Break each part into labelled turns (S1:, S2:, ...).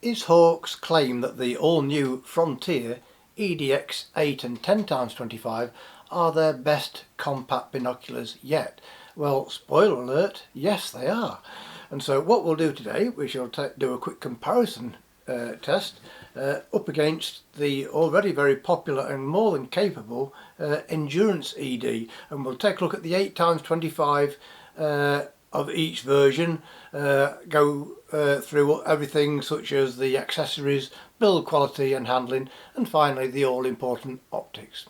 S1: Is Hawke's claim that the all-new Frontier EDX 8 and 10x25 are their best compact binoculars yet? Well, spoiler alert, yes they are. And so what we'll do today, we shall do a quick comparison test up against the already very popular and more than capable Endurance ED, and we'll take a look at the 8x25 of each version, go through everything such as the accessories, build quality and handling, and finally the all-important optics.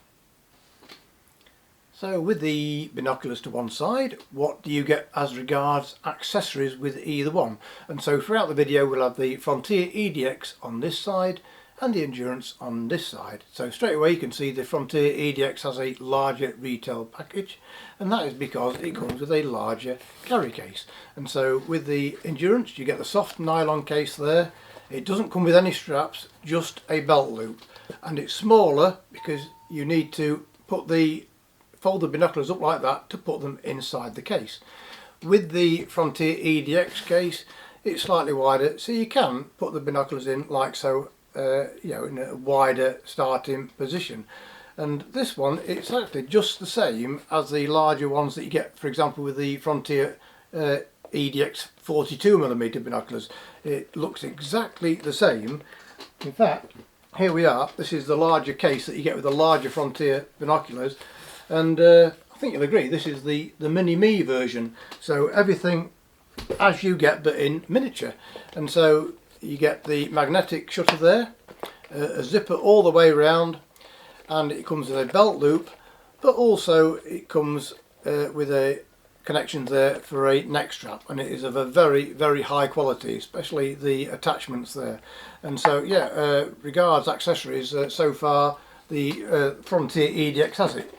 S1: So with the binoculars to one side, what do you get as regards accessories with either one? And so throughout the video we'll have the Frontier EDX on this side and the Endurance on this side. So straight away you can see the Frontier EDX has a larger retail package, and that is because it comes with a larger carry case. And so with the Endurance you get the soft nylon case there. It doesn't come with any straps, just a belt loop, and it's smaller because you need to fold the binoculars up like that to put them inside the case. With the Frontier EDX case it's slightly wider, so you can put the binoculars in like so, in a wider starting position. And this one, it's actually just the same as the larger ones that you get, for example, with the Frontier EDX 42mm binoculars. It looks exactly the same. In fact, here we are, this is the larger case that you get with the larger Frontier binoculars, and I think you'll agree this is the mini-me version, so everything as you get but in miniature. And so you get the magnetic shutter there, a zipper all the way around, and it comes with a belt loop, but also it comes with a connections there for a neck strap, and it is of a very high quality, especially the attachments there. And so yeah, regards accessories, so far the Frontier EDX has it.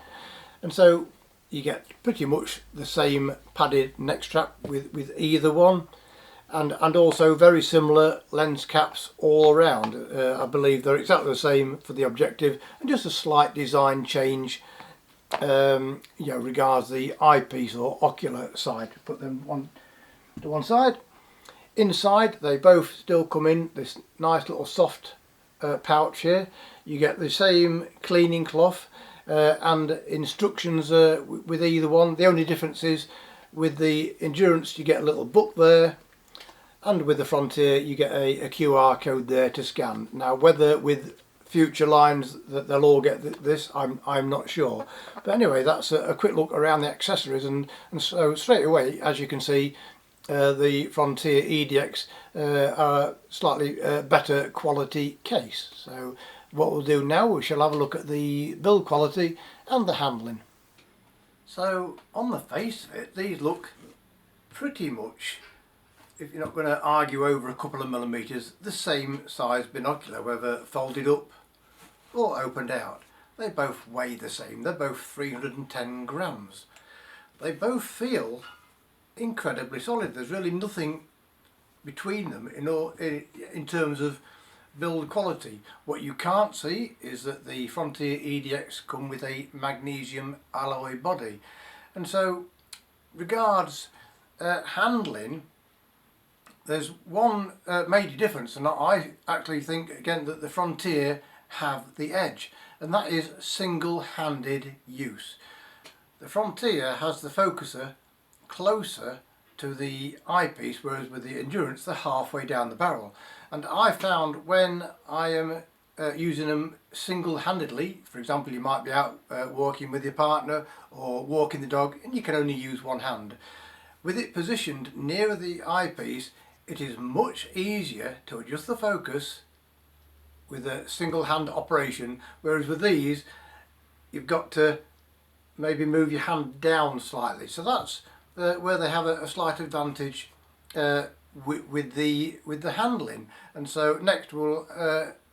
S1: And so you get pretty much the same padded neck strap with either one, and also very similar lens caps all around. I believe they're exactly the same for the objective, and just a slight design change regards the eyepiece or ocular side. Put them to one side. Inside they both still come in this nice little soft pouch here. You get the same cleaning cloth and instructions with either one. The only difference is with the Endurance you get a little book there, and with the Frontier you get a QR code there to scan. Now whether with future lines that they'll all get this, I'm not sure, but anyway, that's a quick look around the accessories. And so straight away, as you can see, the Frontier EDX are slightly better quality case. So what we'll do now, we shall have a look at the build quality and the handling. So on the face of it, these look pretty much, if you're not going to argue over a couple of millimetres, the same size binocular, whether folded up or opened out. They both weigh the same, they're both 310 grams. They both feel incredibly solid. There's really nothing between them in terms of build quality. What you can't see is that the Frontier EDX come with a magnesium alloy body, and so regards handling, there's one major difference, and I actually think again that the Frontier have the edge, and that is single-handed use. The Frontier has the focuser closer to the eyepiece, whereas with the Endurance they're halfway down the barrel. And I found when I am using them single-handedly, for example you might be out walking with your partner or walking the dog and you can only use one hand, with it positioned nearer the eyepiece it is much easier to adjust the focus with a single hand operation, whereas with these you've got to maybe move your hand down slightly. So that's where they have a slight advantage with the handling. And so next we'll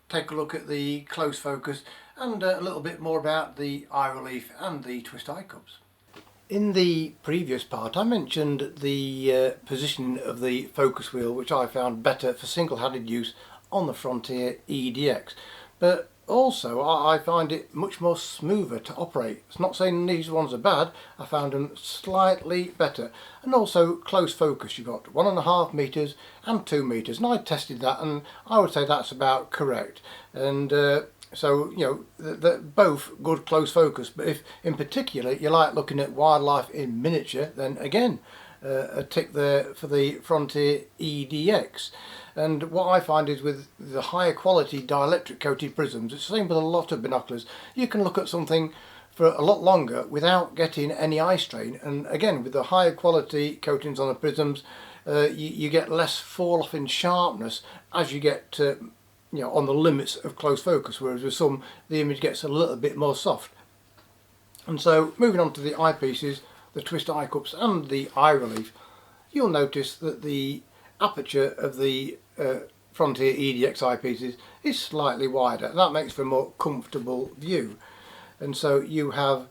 S1: take a look at the close focus and a little bit more about the eye relief and the twist eye cups. In the previous part I mentioned the positioning of the focus wheel, which I found better for single-handed use on the Frontier EDX, but also I find it much more smoother to operate. It's not saying these ones are bad, I found them slightly better. And also close focus, you've got 1.5 meters and 2 meters, and I tested that and I would say that's about correct. And so, you know, they're both good close focus, but if in particular you like looking at wildlife in miniature, then again, a tick there for the Frontier EDX. And what I find is with the higher quality dielectric coated prisms, it's the same with a lot of binoculars, you can look at something for a lot longer without getting any eye strain. And again, with the higher quality coatings on the prisms, you get less fall off in sharpness as you get you know, on the limits of close focus, whereas with some the image gets a little bit more soft. And so moving on to the eyepieces, the twist eye cups and the eye relief, you'll notice that the aperture of the Frontier EDX eyepieces is slightly wider, and that makes for a more comfortable view. And so you have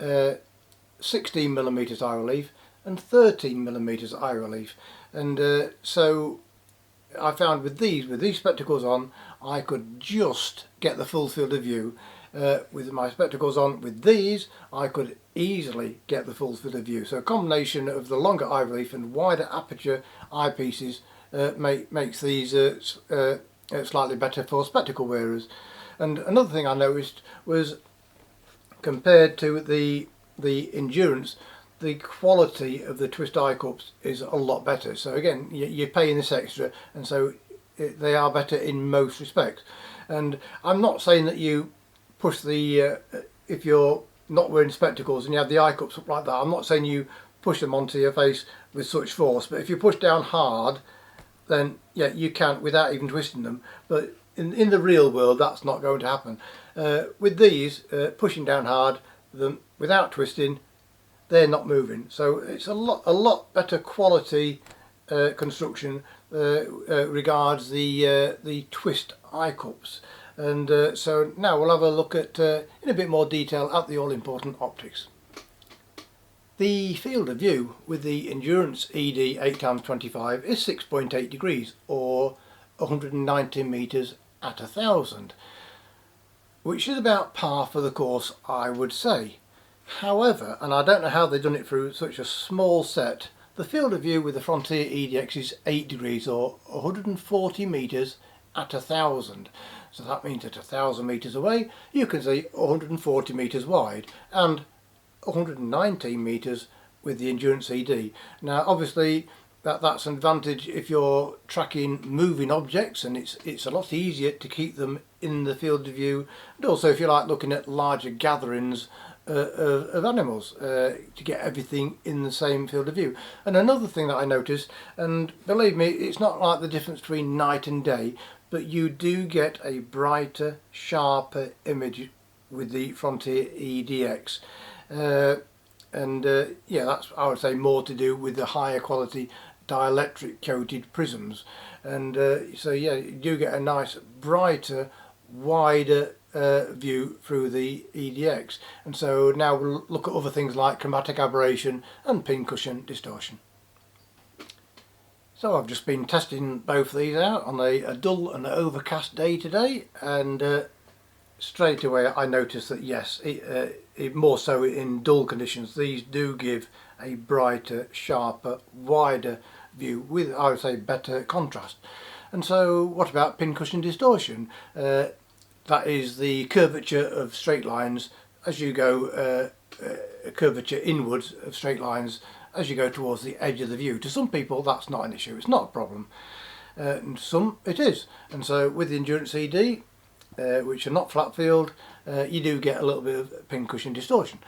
S1: 16mm eye relief and 13mm eye relief, and so I found with these spectacles on, I could just get the full field of view. With my spectacles on, with these, I could easily get the full field of view. So a combination of the longer eye relief and wider aperture eyepieces makes these slightly better for spectacle wearers. And another thing I noticed was, compared to the Endurance, the quality of the twist eye cups is a lot better. So again, you're paying this extra, and so they are better in most respects. And I'm not saying that you push the if you're not wearing spectacles and you have the eye cups up like that, I'm not saying you push them onto your face with such force, but if you push down hard, then yeah, you can without even twisting them. But in the real world, that's not going to happen. With these, pushing down hard, them without twisting, they're not moving. So it's a lot better quality construction regards the twist eye cups. And so now we'll have a look at in a bit more detail at the all-important optics. The field of view with the Endurance ED 8x25 is 6.8 degrees, or 190 meters at 1000, which is about par for the course, I would say. However, and I don't know how they've done it through such a small set, the field of view with the Frontier EDX is 8 degrees, or 140 meters at 1000. So that means at 1000 meters away you can see 140 meters wide and 119 meters with the Endurance ED. Now obviously that's an advantage if you're tracking moving objects, and it's a lot easier to keep them in the field of view, and also if you like looking at larger gatherings of animals, to get everything in the same field of view. And another thing that I noticed, and believe me, it's not like the difference between night and day, but you do get a brighter, sharper image with the Frontier EDX. Yeah, that's, I would say, more to do with the higher quality dielectric coated prisms. And so yeah, you do get a nice, brighter, wider view through the EDX. And so now we'll look at other things like chromatic aberration and pincushion distortion. So I've just been testing both of these out on a dull and overcast day today, and straight away I noticed that yes, more so in dull conditions, these do give a brighter, sharper, wider view with, I would say, better contrast. And so what about pincushion distortion? That is the curvature of straight lines as you go, curvature inwards of straight lines as you go towards the edge of the view. To some people that's not an issue, it's not a problem. And some it is. And so with the Endurance ED, which are not flat field, you do get a little bit of pincushion distortion.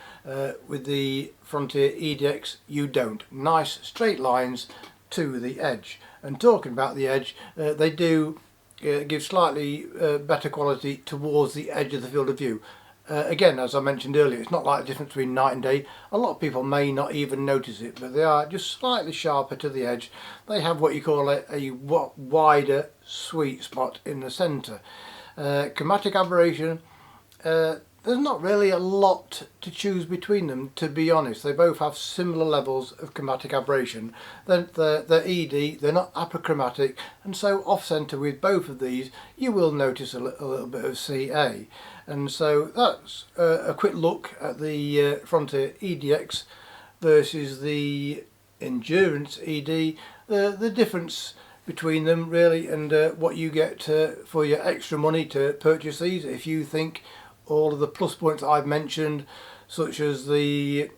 S1: With the Frontier EDX you don't. Nice straight lines to the edge. And talking about the edge, they do give slightly better quality towards the edge of the field of view. Again, as I mentioned earlier, it's not like the difference between night and day. A lot of people may not even notice it, but they are just slightly sharper to the edge. They have what you call a wider sweet spot in the centre. Chromatic aberration, there's not really a lot to choose between them, to be honest. They both have similar levels of chromatic aberration. They're ED, they're not apochromatic, and so off-centre with both of these you will notice a little bit of CA. And so that's a quick look at the Frontier EDX versus the Endurance ED, the difference between them really, and what you get for your extra money to purchase these. If you think all of the plus points I've mentioned, such as the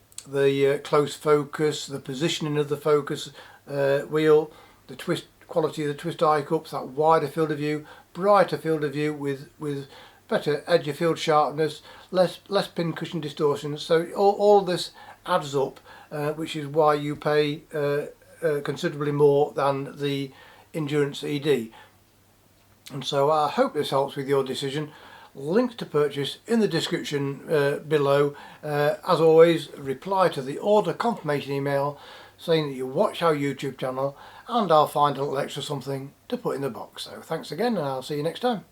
S1: close focus, the positioning of the focus wheel, the twist quality of the twist eye cups, that wider field of view, brighter field of view with better edge of field sharpness, less pincushion distortion, so all this adds up, which is why you pay considerably more than the Endurance ED. And so I hope this helps with your decision. Links to purchase in the description below. As always, reply to the order confirmation email saying that you watch our YouTube channel, and I'll find a little extra something to put in the box. So thanks again, and I'll see you next time.